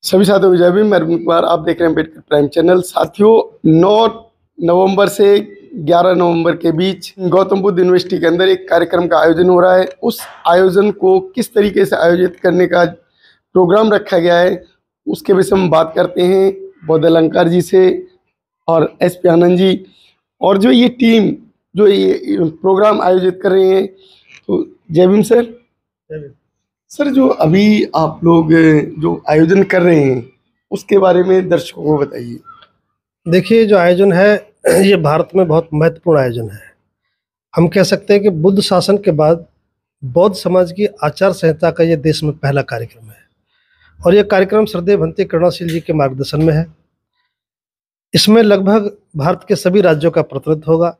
सभी साथियों को जय भीम। मैं अरविंद कुमार, आप देख रहे हैं अम्बेडकर प्राइम चैनल। साथियों, 9 नवंबर से 11 नवंबर के बीच गौतम बुद्ध यूनिवर्सिटी के अंदर एक कार्यक्रम का आयोजन हो रहा है। उस आयोजन को किस तरीके से आयोजित करने का प्रोग्राम रखा गया है, उसके विषय में बात करते हैं बौद्ध अलंकार जी से और SP आनंद जी, और जो ये टीम जो ये प्रोग्राम आयोजित कर रहे हैं। तो जय भीम सर। सर, जो अभी आप लोग जो आयोजन कर रहे हैं उसके बारे में दर्शकों को बताइए। देखिए, जो आयोजन है ये भारत में बहुत महत्वपूर्ण आयोजन है। हम कह सकते हैं कि बुद्ध शासन के बाद बौद्ध समाज की आचार संहिता का ये देश में पहला कार्यक्रम है और यह कार्यक्रम श्रद्धेय भंते करुणाशील जी के मार्गदर्शन में है। इसमें लगभग भारत के सभी राज्यों का प्रतिनिधित्व होगा।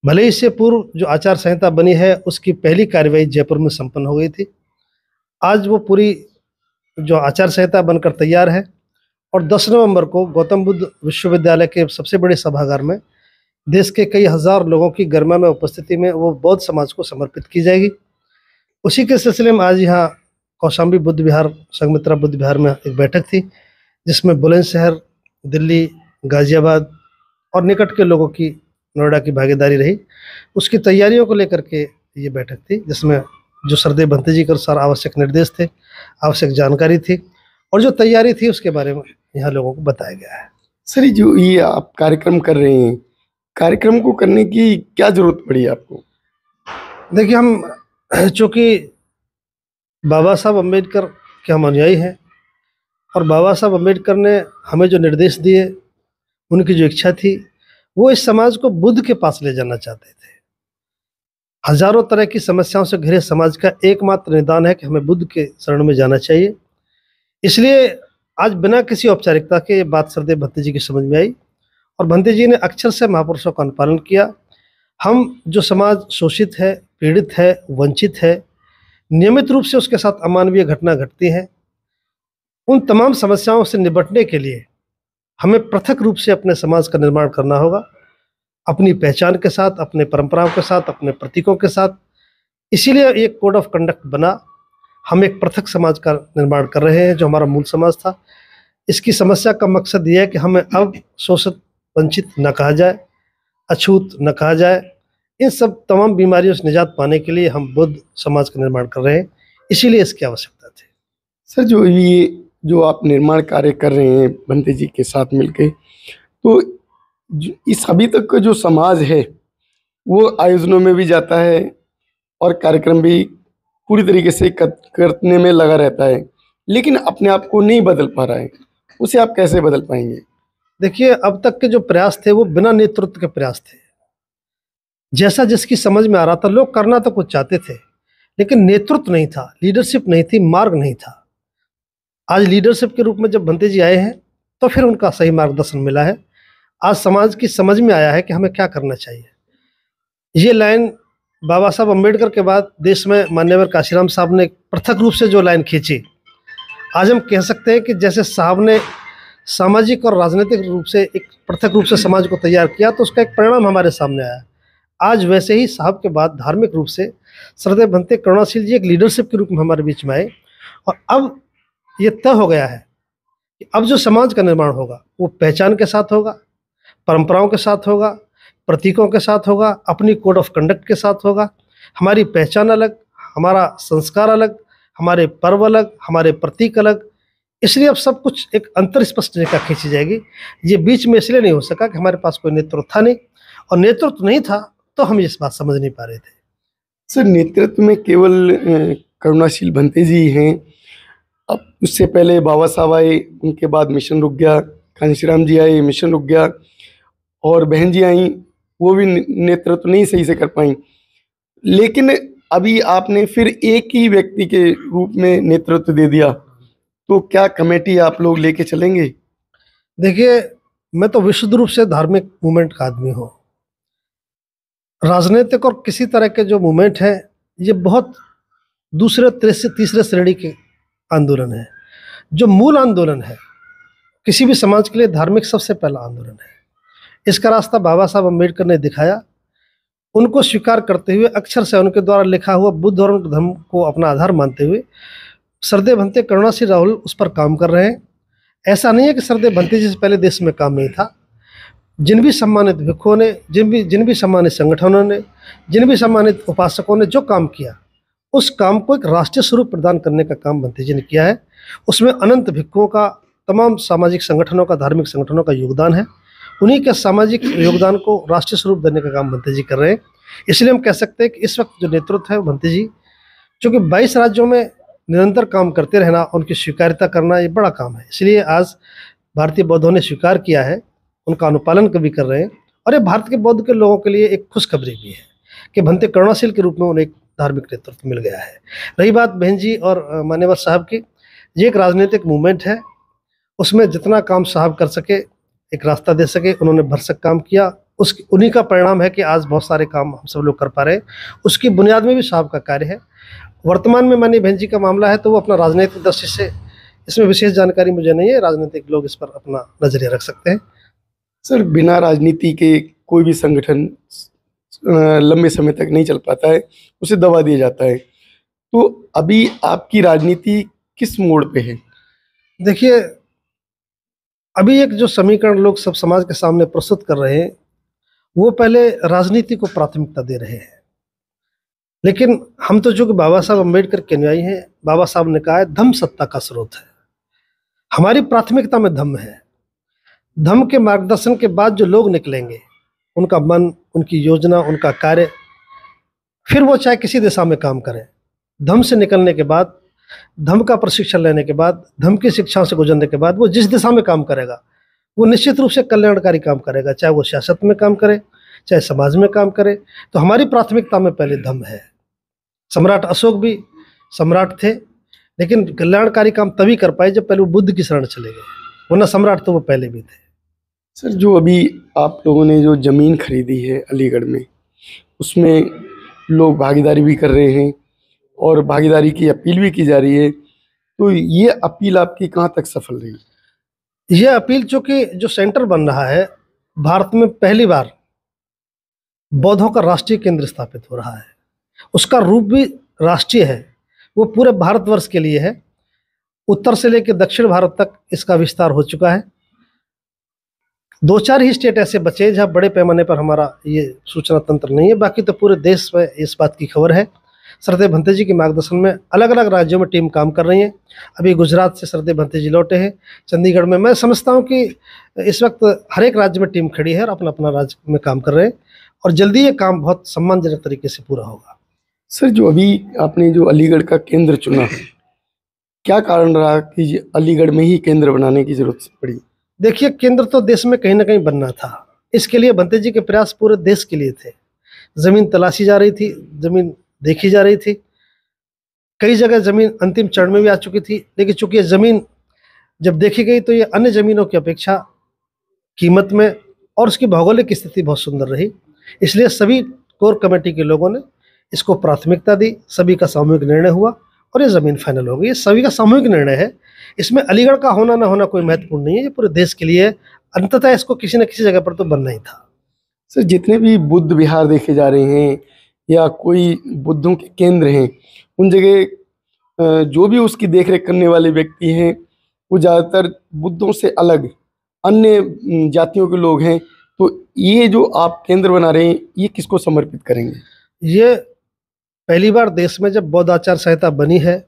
भले ही इससे पूर्व जो आचार संहिता बनी है उसकी पहली कार्यवाही जयपुर में संपन्न हो गई थी। आज वो पूरी जो आचार संहिता बनकर तैयार है और 10 नवंबर को गौतम बुद्ध विश्वविद्यालय के सबसे बड़े सभागार में देश के कई हजार लोगों की गरिमा में उपस्थिति में वो बौद्ध समाज को समर्पित की जाएगी। उसी के सिलसिले में आज यहाँ कौशाम्बी बुद्ध विहार, संघमित्रा बुद्ध विहार में एक बैठक थी जिसमें बुलंदशहर, दिल्ली, गाजियाबाद और निकट के लोगों की, नोएडा की भागीदारी रही। उसकी तैयारियों को लेकर के ये बैठक थी जिसमें जो श्रद्धेय भंते जी के अनुसार आवश्यक निर्देश थे, आवश्यक जानकारी थी और जो तैयारी थी उसके बारे में यहाँ लोगों को बताया गया है। सर, जो ये आप कार्यक्रम कर रहे हैं, कार्यक्रम को करने की क्या जरूरत पड़ी आपको? देखिए, हम चूँकि बाबा साहब अम्बेडकर के हम अनुयायी हैं और बाबा साहब अम्बेडकर ने हमें जो निर्देश दिए, उनकी जो इच्छा थी, वो इस समाज को बुद्ध के पास ले जाना चाहते थे। हजारों तरह की समस्याओं से घिरे समाज का एकमात्र निदान है कि हमें बुद्ध के शरण में जाना चाहिए। इसलिए आज बिना किसी औपचारिकता के ये बात श्रद्धेय भंते जी की समझ में आई और भंते जी ने अक्षर से महापुरुषों का अनुपालन किया। हम जो समाज शोषित है, पीड़ित है, वंचित है, नियमित रूप से उसके साथ अमानवीय घटना घटती है, उन तमाम समस्याओं से निपटने के लिए हमें पृथक रूप से अपने समाज का निर्माण करना होगा, अपनी पहचान के साथ, अपने परंपराओं के साथ, अपने प्रतीकों के साथ। इसीलिए एक कोड ऑफ कंडक्ट बना। हम एक पृथक समाज का निर्माण कर रहे हैं जो हमारा मूल समाज था। इसकी समस्या का मकसद ये है कि हमें अब शोषित, वंचित न कहा जाए, अछूत न कहा जाए। इन सब तमाम बीमारियों से निजात पाने के लिए हम बुद्ध समाज का निर्माण कर रहे हैं, इसीलिए इसकी आवश्यकता थी। सर, जो आप निर्माण कार्य कर रहे हैं भंते जी के साथ मिलकर, तो इस अभी तक का जो समाज है वो आयोजनों में भी जाता है और कार्यक्रम भी पूरी तरीके से करने में लगा रहता है, लेकिन अपने आप को नहीं बदल पा रहा है। उसे आप कैसे बदल पाएंगे? देखिए, अब तक के जो प्रयास थे वो बिना नेतृत्व के प्रयास थे। जैसा जिसकी समझ में आ रहा था, लोग करना तो कुछ चाहते थे लेकिन नेतृत्व नहीं था, लीडरशिप नहीं थी, मार्ग नहीं था। आज लीडरशिप के रूप में जब भंते जी आए हैं तो फिर उनका सही मार्गदर्शन मिला है। आज समाज की समझ में आया है कि हमें क्या करना चाहिए। ये लाइन बाबा साहब अम्बेडकर के बाद देश में मान्यवर काशीराम साहब ने पृथक रूप से जो लाइन खींची, आज हम कह सकते हैं कि जैसे साहब ने सामाजिक और राजनीतिक रूप से एक पृथक रूप से समाज को तैयार किया तो उसका एक परिणाम हमारे सामने आया। आज वैसे ही साहब के बाद धार्मिक रूप से श्रद्धेय भंते करुणाशील जी एक लीडरशिप के रूप में हमारे बीच में आए और अब ये तय हो गया है कि अब जो समाज का निर्माण होगा वो पहचान के साथ होगा, परंपराओं के साथ होगा, प्रतीकों के साथ होगा, अपनी कोड ऑफ कंडक्ट के साथ होगा। हमारी पहचान अलग, हमारा संस्कार अलग, हमारे पर्व अलग, हमारे प्रतीक अलग। इसलिए अब सब कुछ एक अंतर स्पष्ट रेखा खींची जाएगी। ये बीच में इसलिए नहीं हो सका कि हमारे पास कोई नेतृत्व था नहीं, और नेतृत्व नहीं था तो हम इस बात समझ नहीं पा रहे थे। सर, नेतृत्व में केवल करुणाशील भंते जी हैं। अब उससे पहले बाबा साहब आए, उनके बाद मिशन रुक गया, कांशीराम जी आए, मिशन रुक गया, और बहन जी आई, वो भी नेतृत्व नहीं सही से कर पाई। लेकिन अभी आपने फिर एक ही व्यक्ति के रूप में नेतृत्व दे दिया, तो क्या कमेटी आप लोग लेके चलेंगे? देखिए, मैं तो विशुद्ध रूप से धार्मिक मूवमेंट का आदमी हूँ। राजनीतिक और किसी तरह के जो मूवमेंट हैं ये बहुत दूसरे तीसरे श्रेणी के आंदोलन है। जो मूल आंदोलन है किसी भी समाज के लिए, धार्मिक सबसे पहला आंदोलन है। इसका रास्ता बाबा साहब अम्बेडकर ने दिखाया। उनको स्वीकार करते हुए, अक्षर से उनके द्वारा लिखा हुआ बुद्ध और धर्म को अपना आधार मानते हुए, सरदे भंते करुणासिंह राहुल उस पर काम कर रहे हैं। ऐसा नहीं है कि सरदे भंते जी से पहले देश में काम नहीं था। जिन भी सम्मानित भिक्षुओं ने, जिन भी सम्मानित संगठनों ने, जिन भी सम्मानित उपासकों ने जो काम किया, उस काम को एक राष्ट्रीय स्वरूप प्रदान करने का काम भंते जी ने किया है। उसमें अनंत भिक्षुओं का, तमाम सामाजिक संगठनों का, धार्मिक संगठनों का योगदान है। उन्हीं के सामाजिक योगदान को राष्ट्रीय स्वरूप देने का काम भंते जी कर रहे हैं। इसलिए हम कह सकते हैं कि इस वक्त जो नेतृत्व है भंते जी, चूँकि 22 राज्यों में निरंतर काम करते रहना, उनकी स्वीकार्यता करना, ये बड़ा काम है। इसलिए आज भारतीय बौद्धों ने स्वीकार किया है, उनका अनुपालन भी कर रहे हैं। और ये भारत के बौद्ध के लोगों के लिए एक खुशखबरी भी है कि भंते करुणाशील के रूप में उन्हें एक धार्मिक नेतृत्व मिल गया है। रही बात बहन जी और मान्यवर साहब की, ये एक राजनीतिक मूवमेंट है, उसमें जितना काम साहब कर सके, एक रास्ता दे सके, उन्होंने भरसक काम किया। उन्हीं का परिणाम है कि आज बहुत सारे काम हम सब लोग कर पा रहे हैं। उसकी बुनियाद में भी साहब का कार्य है। वर्तमान में माननीय बहन जी का मामला है तो वो अपना राजनीतिक दृष्टि से, इसमें विशेष जानकारी मुझे नहीं है, राजनीतिक लोग इस पर अपना नजरिया रख सकते हैं। सर, बिना राजनीति के कोई भी संगठन लंबे समय तक नहीं चल पाता है, उसे दबा दिया जाता है। तो अभी आपकी राजनीति किस मोड़ पे है? देखिए, अभी एक जो समीकरण लोग सब समाज के सामने प्रस्तुत कर रहे हैं, वो पहले राजनीति को प्राथमिकता दे रहे हैं। लेकिन हम तो चूंकि बाबा साहब अम्बेडकर के अनुयायी हैं, बाबा साहब ने कहा है धम्म सत्ता का स्रोत है। हमारी प्राथमिकता में धम्म है। धम्म के मार्गदर्शन के बाद जो लोग निकलेंगे, उनका मन, उनकी योजना, उनका कार्य, फिर वो चाहे किसी दिशा में काम करें, धम्म से निकलने के बाद, धम्म का प्रशिक्षण लेने के बाद, धम्म की शिक्षा से गुजरने के बाद वो जिस दिशा में काम करेगा, वो निश्चित रूप से कल्याणकारी काम करेगा, चाहे वो सियासत में काम करे, चाहे समाज में काम करे। तो हमारी प्राथमिकता में पहले धम्म है। सम्राट अशोक भी सम्राट थे, लेकिन कल्याणकारी काम तभी कर पाए जब पहले वो बुद्ध की शरण चले गए, वरना सम्राट तो वो पहले भी थे। सर, जो अभी आप लोगों ने जो ज़मीन खरीदी है अलीगढ़ में, उसमें लोग भागीदारी भी कर रहे हैं और भागीदारी की अपील भी की जा रही है, तो ये अपील आपकी कहाँ तक सफल रही? ये अपील, चूंकि जो सेंटर बन रहा है, भारत में पहली बार बौद्धों का राष्ट्रीय केंद्र स्थापित हो रहा है, उसका रूप भी राष्ट्रीय है, वो पूरे भारतवर्ष के लिए है। उत्तर से लेकर दक्षिण भारत तक इसका विस्तार हो चुका है। 2-4 ही स्टेट ऐसे बचे जहाँ बड़े पैमाने पर हमारा ये सूचना तंत्र नहीं है, बाकी तो पूरे देश में इस बात की खबर है। सरदे भंते जी के मार्गदर्शन में अलग अलग राज्यों में टीम काम कर रही है। अभी गुजरात से सरदे भंते जी लौटे हैं, चंडीगढ़ में। मैं समझता हूँ कि इस वक्त हर एक राज्य में टीम खड़ी है और अपना अपना राज्य में काम कर रहे हैं, और जल्दी ये काम बहुत सम्मानजनक तरीके से पूरा होगा। सर, जो अभी आपने जो अलीगढ़ का केंद्र चुना, क्या कारण रहा कि अलीगढ़ में ही केंद्र बनाने की जरूरत पड़ी? देखिए, केंद्र तो देश में कहीं ना कहीं बनना था। इसके लिए भंते जी के प्रयास पूरे देश के लिए थे। जमीन तलाशी जा रही थी, जमीन देखी जा रही थी, कई जगह जमीन अंतिम चरण में भी आ चुकी थी। लेकिन चूंकि ये जमीन जब देखी गई तो ये अन्य जमीनों की अपेक्षा कीमत में और उसकी भौगोलिक स्थिति बहुत सुंदर रही। इसलिए सभी कोर कमेटी के लोगों ने इसको प्राथमिकता दी, सभी का सामूहिक निर्णय हुआ और ये ज़मीन फाइनल हो गई। ये सभी का सामूहिक निर्णय है, इसमें अलीगढ़ का होना ना होना कोई महत्वपूर्ण नहीं है, ये पूरे देश के लिए है। अंततः इसको किसी न किसी जगह पर तो बनना ही था। सर, जितने भी बुद्ध विहार देखे जा रहे हैं या कोई बुद्धों के केंद्र हैं, उन जगह जो भी उसकी देखरेख करने वाले व्यक्ति हैं, वो ज़्यादातर बुद्धों से अलग अन्य जातियों के लोग हैं। तो ये जो आप केंद्र बना रहे हैं, ये किसको समर्पित करेंगे? ये पहली बार देश में जब बौद्ध आचार संहिता बनी है,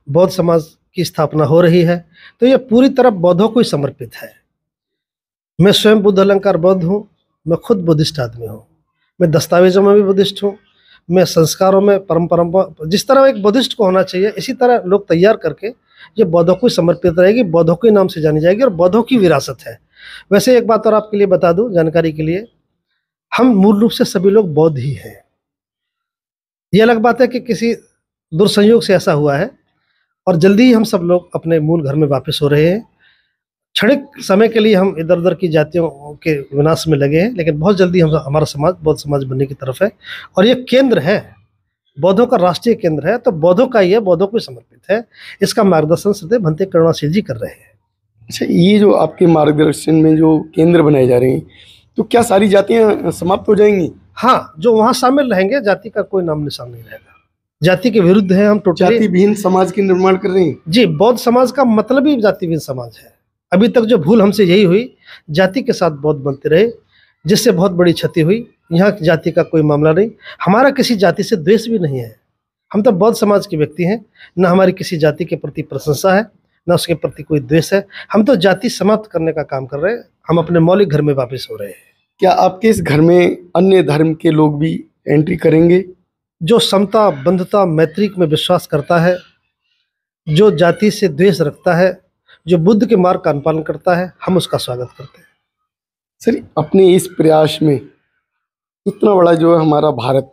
बौद्ध समाज की स्थापना हो रही है, तो ये पूरी तरह बौद्धों को ही समर्पित है। मैं स्वयं बुद्ध अलंकार बौद्ध हूँ, मैं खुद बुद्धिस्ट आदमी हूँ, मैं दस्तावेजों में भी बुद्धिस्ट हूँ, मैं संस्कारों में परंपरा, जिस तरह एक बुद्धिस्ट को होना चाहिए, इसी तरह लोग तैयार करके ये बौद्धों को ही समर्पित रहेगी, बौद्धों के नाम से जानी जाएगी और बौद्धों की विरासत है। वैसे एक बात और आपके लिए बता दूं जानकारी के लिए, हम मूल रूप से सभी लोग बौद्ध ही हैं। ये अलग बात है कि किसी दुर्संयोग से ऐसा हुआ है और जल्दी ही हम सब लोग अपने मूल घर में वापस हो रहे हैं। क्षणिक समय के लिए हम इधर उधर की जातियों के विनाश में लगे हैं, लेकिन बहुत जल्दी हमारा समाज बौद्ध समाज बनने की तरफ है। और ये केंद्र है, बौद्धों का राष्ट्रीय केंद्र है, तो बौद्धों का ही है, बौद्धों को समर्पित है। इसका मार्गदर्शन सरदे भंते करुणाशील जी कर रहे हैं। अच्छा, ये जो आपके मार्गदर्शन में जो केंद्र बनाए जा रहे हैं, तो क्या सारी जातियां समाप्त हो जाएंगी? हाँ, जो वहाँ शामिल रहेंगे, जाति का कोई नाम निशान नहीं रहेगा। जाति के विरुद्ध है हम टोटली। जाति विहीन समाज के निर्माण कर रहे हैं। जी, बौद्ध समाज का मतलब ही जाति विहीन समाज है। अभी तक जो भूल हमसे यही हुई, जाति के साथ बौद्ध बनते रहे, जिससे बहुत बड़ी क्षति हुई। यहाँ की जाति का कोई मामला नहीं, हमारा किसी जाति से द्वेष भी नहीं है। हम तो बौद्ध समाज के व्यक्ति हैं, न हमारी किसी जाति के प्रति प्रशंसा है, न उसके प्रति कोई द्वेष है। हम तो जाति समाप्त करने का काम कर रहे हैं, हम अपने मौलिक घर में वापस हो रहे हैं। क्या आपके इस घर में अन्य धर्म के लोग भी एंट्री करेंगे? जो समता, बंधुता, मैत्री में विश्वास करता है, जो जाति से द्वेष रखता है, जो बुद्ध के मार्ग का अनुपालन करता है, हम उसका स्वागत करते हैं। सर, अपने इस प्रयास में इतना बड़ा जो है हमारा भारत,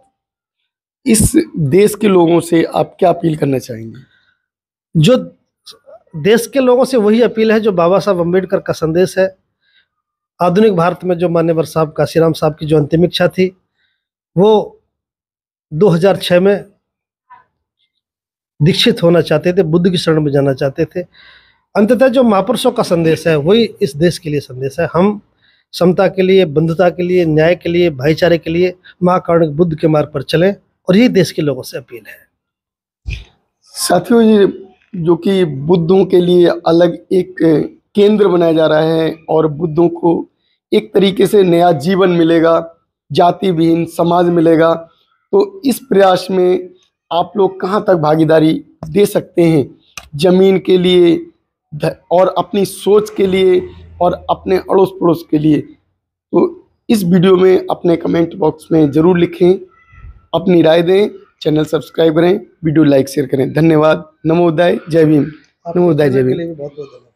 इस देश के लोगों से आप क्या अपील करना चाहेंगे? जो देश के लोगों से वही अपील है जो बाबा साहब अम्बेडकर का संदेश है। आधुनिक भारत में जो मान्यवर साहब काशीराम साहब की जो अंतिम इच्छा थी, वो 2006 में दीक्षित होना चाहते थे, बुद्ध की शरण में जाना चाहते थे। अंततः जो महापुरुषों का संदेश है वही इस देश के लिए संदेश है। हम समता के लिए, बंधुता के लिए, न्याय के लिए, भाईचारे के लिए महाकारुणिक बुद्ध के मार्ग पर चलें, और यही देश के लोगों से अपील है। साथियों, ये जो कि बुद्धों के लिए अलग एक केंद्र बनाया जा रहा है और बुद्धों को एक तरीके से नया जीवन मिलेगा, जाति विहीन समाज मिलेगा, तो इस प्रयास में आप लोग कहाँ तक भागीदारी दे सकते हैं? जमीन के लिए और अपनी सोच के लिए और अपने अड़ोस पड़ोस के लिए, तो इस वीडियो में अपने कमेंट बॉक्स में ज़रूर लिखें, अपनी राय दें, चैनल सब्सक्राइब करें, वीडियो लाइक शेयर करें। धन्यवाद। नमो बुद्धाय, जय भीम। नमो बुद्धाय, जय भीम। बहुत बहुत